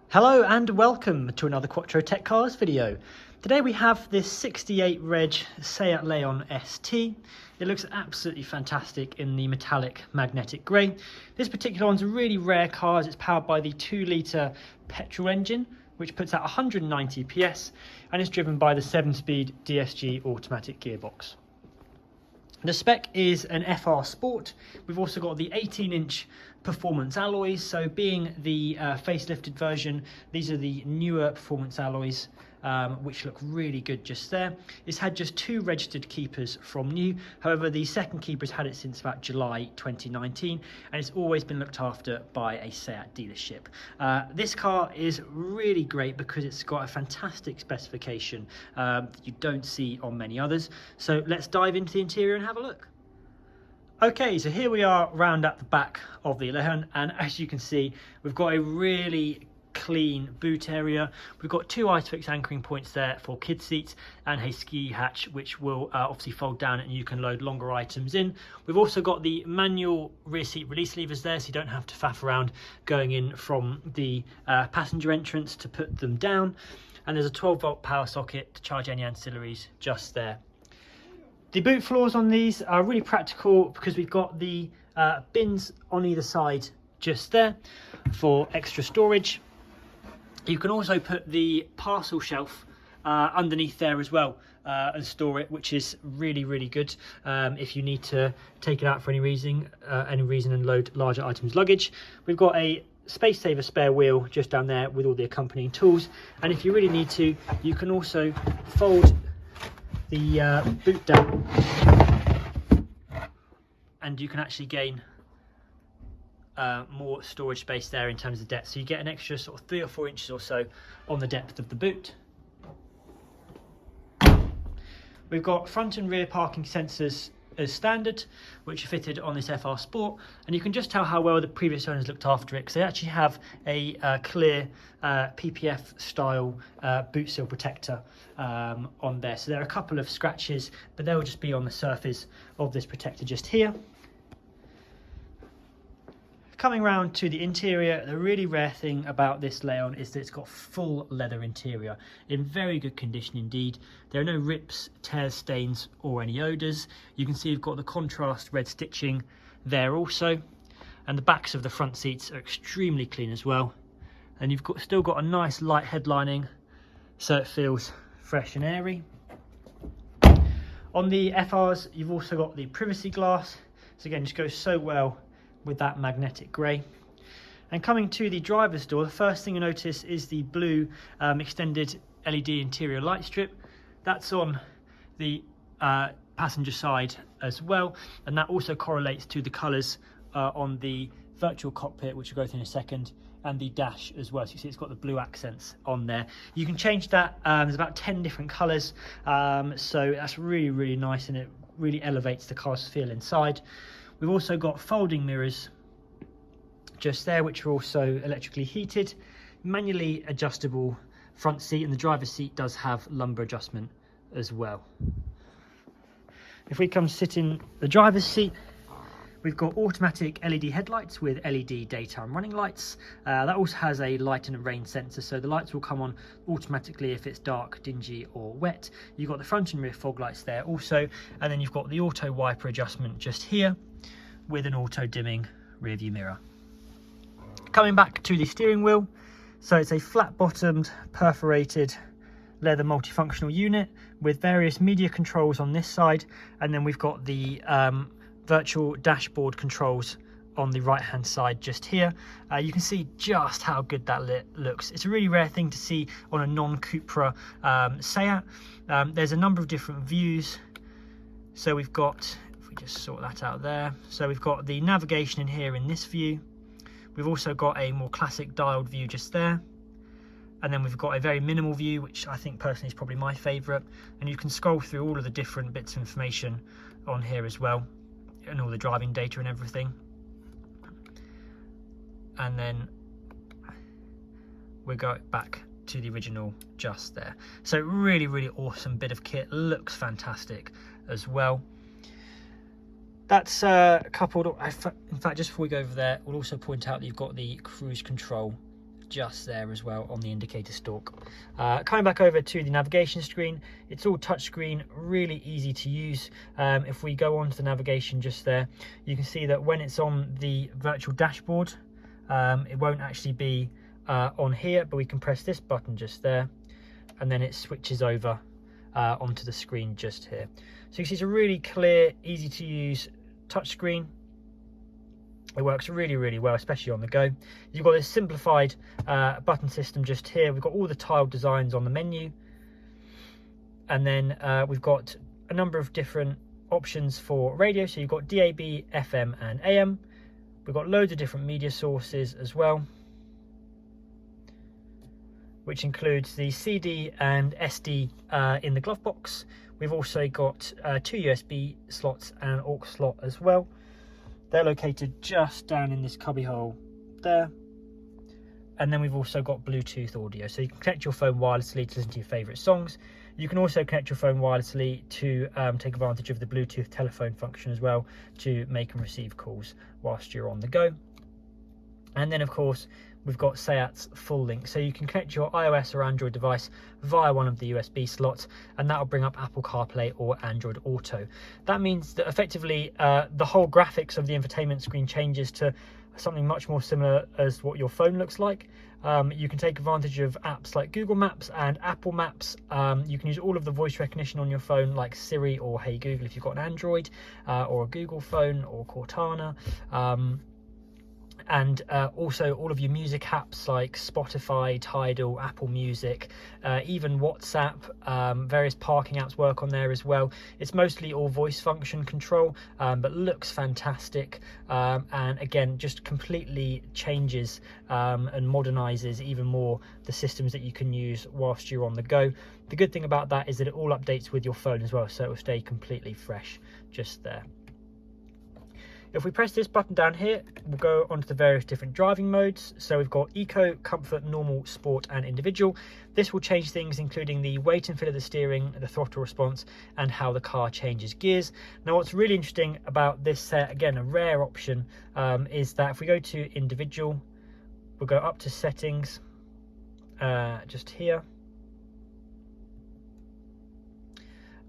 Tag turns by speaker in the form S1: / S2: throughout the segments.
S1: Hello and welcome to another Quattro Tech Cars video. Today we have this 68 Reg Seat Leon ST. It looks absolutely fantastic in the metallic magnetic grey. This particular one's a really rare car as it's powered by the 2-litre petrol engine, which puts out 190 PS and is driven by the 7-speed Dsg Automatic Gearbox. The spec is an FR Sport. We've also got the 18-inch performance alloys. So being the facelifted version, these are the newer performance alloys, which look really good just there. It's had just 2 registered keepers from new. However, the second keeper's had it since about July 2019, and it's always been looked after by a Seat dealership. This car is really great because it's got a fantastic specification that you don't see on many others. So let's dive into the interior and have a look. Okay, so here we are round at the back of the Leon, and as you can see, we've got a really clean boot area. We've got 2 Isofix anchoring points there for kid seats and a ski hatch which will obviously fold down and you can load longer items in. We've also got the manual rear seat release levers there, so you don't have to faff around going in from the passenger entrance to put them down, and there's a 12-volt power socket to charge any ancillaries just there. The boot floors on these are really practical because we've got the bins on either side just there for extra storage. You can also put the parcel shelf underneath there as well and store it, which is really good if you need to take it out for any reason and load larger items luggage. We've got a space saver spare wheel just down there with all the accompanying tools, and if you really need to, you can also fold the boot down and you can actually gain more storage space there in terms of depth, so you get an extra sort of 3 or 4 inches or so on the depth of the boot. We've got front and rear parking sensors as standard, which are fitted on this FR Sport, and you can just tell how well the previous owners looked after it because they actually have a clear PPF style boot seal protector on there. So there are a couple of scratches, but they will just be on the surface of this protector just here. Coming round to the interior, the really rare thing about this Leon is that it's got full leather interior in very good condition indeed. There are no rips, tears, stains or any odours. You can see you've got the contrast red stitching there also, and the backs of the front seats are extremely clean as well, and you've still got a nice light headlining so it feels fresh and airy. On the FRs you've also got the privacy glass, so again just goes so well with that magnetic grey. And coming to the driver's door, the first thing you notice is the blue extended LED interior light strip. That's on the passenger side as well, and that also correlates to the colours on the virtual cockpit, which we'll go through in a second, and the dash as well. So you see it's got the blue accents on there. You can change that, there's about 10 different colours, so that's really nice, and it really elevates the car's feel inside. We've also got folding mirrors just there, which are also electrically heated, manually adjustable front seat, and the driver's seat does have lumbar adjustment as well. If we come sit in the driver's seat, we've got automatic LED headlights with LED daytime running lights. That also has a light and rain sensor, so the lights will come on automatically if it's dark, dingy or wet. You've got the front and rear fog lights there also, and then you've got the auto wiper adjustment just here with an auto dimming rear view mirror. Coming back to the steering wheel, so it's a flat bottomed perforated leather multifunctional unit with various media controls on this side, and then we've got the virtual dashboard controls on the right hand side just here. You can see just how good that looks. It's a really rare thing to see on a non-Cupra Seat. There's a number of different views, so we've got, if we just sort that out there, so we've got the navigation in here in this view. We've also got a more classic dialed view just there, and then we've got a very minimal view, which I think personally is probably my favourite, and you can scroll through all of the different bits of information on here as well, and all the driving data and everything. And then we go back to the original just there. So really awesome bit of kit, looks fantastic as well. That's coupled, in fact just before we go over there, we'll also point out that you've got the cruise control just there as well on the indicator stalk. Coming back over to the navigation screen, it's all touchscreen, really easy to use. If we go on to the navigation just there, you can see that when it's on the virtual dashboard, it won't actually be on here, but we can press this button just there, and then it switches over onto the screen just here. So you see it's a really clear, easy to use touchscreen. It works really well, especially on the go. You've got this simplified button system just here. We've got all the tiled designs on the menu, and then we've got a number of different options for radio. So you've got DAB, FM and AM. We've got loads of different media sources as well, which includes the CD and SD in the glove box. We've also got 2 USB slots and an aux slot as well. They're located just down in this cubby hole there. And then we've also got Bluetooth audio. So you can connect your phone wirelessly to listen to your favourite songs. You can also connect your phone wirelessly to take advantage of the Bluetooth telephone function as well, to make and receive calls whilst you're on the go. And then of course, we've got SEAT's full link. So you can connect your iOS or Android device via one of the USB slots, and that'll bring up Apple CarPlay or Android Auto. That means that effectively the whole graphics of the infotainment screen changes to something much more similar as what your phone looks like. You can take advantage of apps like Google Maps and Apple Maps. You can use all of the voice recognition on your phone, like Siri or Hey Google if you've got an Android, or a Google phone, or Cortana. And also all of your music apps like Spotify, Tidal, Apple Music, even WhatsApp, various parking apps work on there as well. It's mostly all voice function control, but looks fantastic, and again just completely changes and modernizes even more the systems that you can use whilst you're on the go. The good thing about that is that it all updates with your phone as well, so it will stay completely fresh just there. If we press this button down here, we'll go onto the various different driving modes. So we've got Eco, Comfort, Normal, Sport and Individual. This will change things including the weight and fit of the steering, the throttle response, and how the car changes gears. Now what's really interesting about this set, again a rare option, is that if we go to Individual, we'll go up to Settings, just here.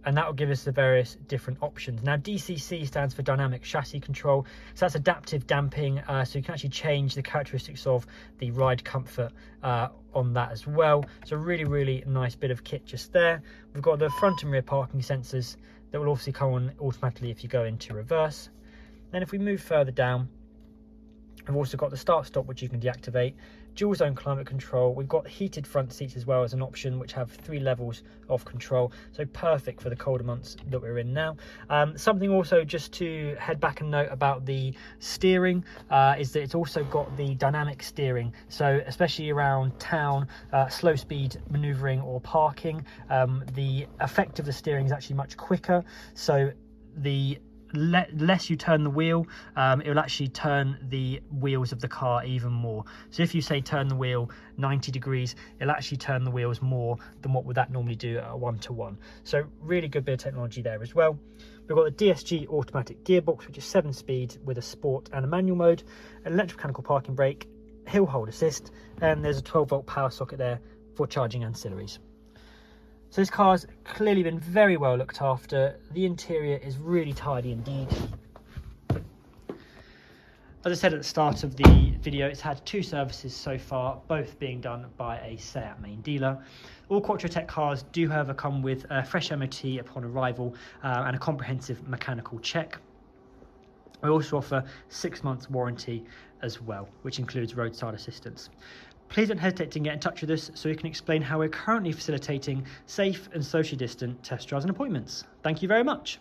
S1: And that will give us the various different options. Now DCC stands for Dynamic Chassis Control, so that's adaptive damping, so you can actually change the characteristics of the ride comfort on that as well. So really nice bit of kit just there. We've got the front and rear parking sensors that will obviously come on automatically if you go into reverse. Then if we move further down, we've also got the start stop, which you can deactivate, dual zone climate control. We've got heated front seats as well as an option, which have 3 levels of control, so perfect for the colder months that we're in now. Something also just to head back and note about the steering is that it's also got the dynamic steering, so especially around town, slow speed maneuvering or parking, the effect of the steering is actually much quicker, so the less you turn the wheel, it will actually turn the wheels of the car even more. So if you say turn the wheel 90 degrees, it'll actually turn the wheels more than what would that normally do at a 1-to-1. So really good bit of technology there as well. We've got the Dsg Automatic Gearbox, which is 7 speed with a sport and a manual mode, an electromechanical parking brake, hill hold assist, and there's a 12-volt power socket there for charging ancillaries. So this car's clearly been very well looked after. The interior is really tidy indeed. As I said at the start of the video, it's had 2 services so far, both being done by a SEAT main dealer. All Quattrotech cars do however come with a fresh MOT upon arrival and a comprehensive mechanical check. We also offer 6 months warranty as well, which includes roadside assistance. Please don't hesitate to get in touch with us so we can explain how we're currently facilitating safe and socially distant test drives and appointments. Thank you very much.